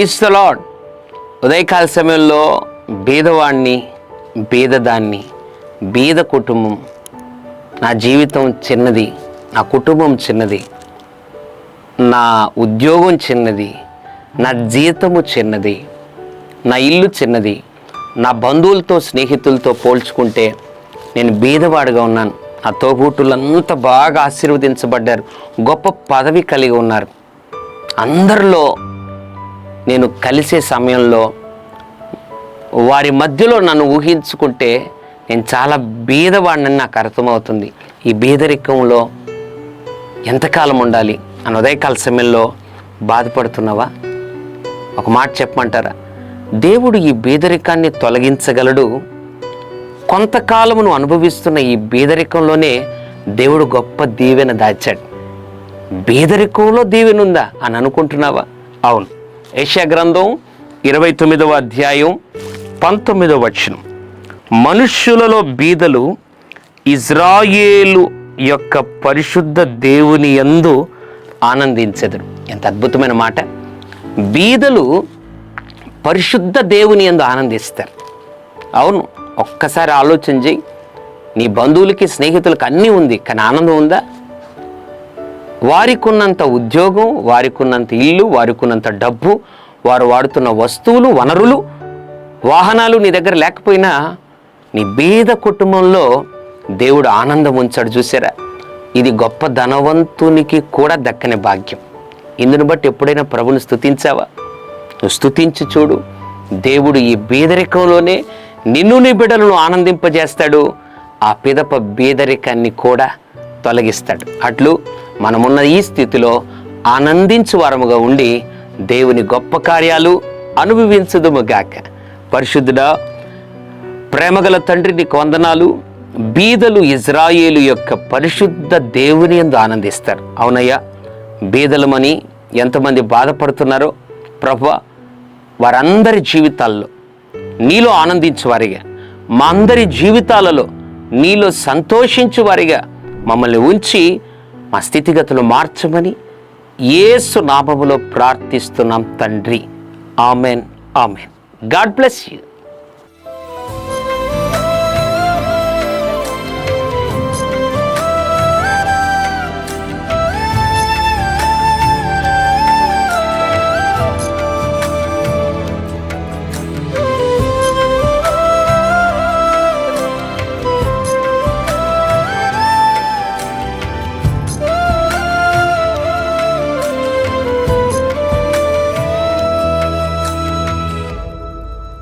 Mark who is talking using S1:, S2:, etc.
S1: Praise the lord. ఉదయకాల సమయంలో బీదవాణ్ణి, బీదదాన్ని, బీద కుటుంబం, నా జీవితం చిన్నది, నా కుటుంబం చిన్నది, నా ఉద్యోగం చిన్నది, నా జీతము చిన్నది, నా ఇల్లు చిన్నది, నా బంధువులతో స్నేహితులతో పోల్చుకుంటే నేను బీదవాడిగా ఉన్నాను. నా తోబుట్టులంతా బాగా ఆశీర్వదించబడ్డారు, గొప్ప పదవి కలిగి ఉన్నారు. అందరిలో నేను కలిసే సమయంలో వారి మధ్యలో నన్ను ఊహించుకుంటే నేను చాలా బీదవాడినని నాకు అర్థమవుతుంది. ఈ బీదరికంలో ఎంతకాలం ఉండాలి అని ఉదయకాల సమయంలో బాధపడుతున్నావా? ఒక మాట చెప్పమంటారా? దేవుడు ఈ బీదరికాన్ని తొలగించగలడు. కొంతకాలమును అనుభవిస్తున్న ఈ బీదరికంలోనే దేవుడు గొప్ప దీవెన దాచాడు. బీదరికంలో దీవెన ఉందా అని అనుకుంటున్నావా? అవును. యెషయా గ్రంథం 29వ అధ్యాయం 19వ వచనం, మనుష్యులలో బీదలు ఇజ్రాయేలు యొక్క పరిశుద్ధ దేవుని యందు ఆనందించెదరు. ఎంత అద్భుతమైన మాట! బీదలు పరిశుద్ధ దేవుని యందు ఆనందిస్తారు. అవును, ఒక్కసారి ఆలోచన చేయి. నీ బంధువులకి, స్నేహితులకి అన్నీ ఉంది, కానీ ఆనందం ఉందా? వారికి ఉన్నంత ఉద్యోగం, వారికి ఉన్నంత ఇల్లు, వారికి ఉన్నంత డబ్బు, వారు వాడుతున్న వస్తువులు, వనరులు, వాహనాలు నీ దగ్గర లేకపోయినా నీ బీద కుటుంబంలో దేవుడు ఆనందం ఉంచాడు. చూసారా? ఇది గొప్ప ధనవంతునికి కూడా దక్కని భాగ్యం. ఇందును బట్టి ఎప్పుడైనా ప్రభుని స్తుతించావా? నువ్వు స్తుతించి చూడు. దేవుడు ఈ బీదరికంలోనే నిన్ను, నీ బిడ్డలను ఆనందింపజేస్తాడు. ఆ పిదప బీదరికాన్ని కూడా తొలగిస్తాడు. అట్లు మనమున్న ఈ స్థితిలో ఆనందించు వారముగా ఉండి దేవుని గొప్ప కార్యాలు అనుభవించుదుముగాక. పరిశుద్ధుడా, ప్రేమగల తండ్రి, నీకు వందనాలు. బీదలు ఇజ్రాయేలు యొక్క పరిశుద్ధ దేవుని యందు ఆనందిస్తారు. అవునయ్యా, బీదలమని ఎంతమంది బాధపడుతున్నారో ప్రభువా, వారందరి జీవితాల్లో నీలో ఆనందించు వారిగా, మా అందరి జీవితాలలో నీలో సంతోషించు వారిగా మమ్మల్ని ఉంచి మా స్థితిగతులు మార్చమని యేసు నామములో ప్రార్థిస్తున్నాం తండ్రి. Amen, amen. God bless you.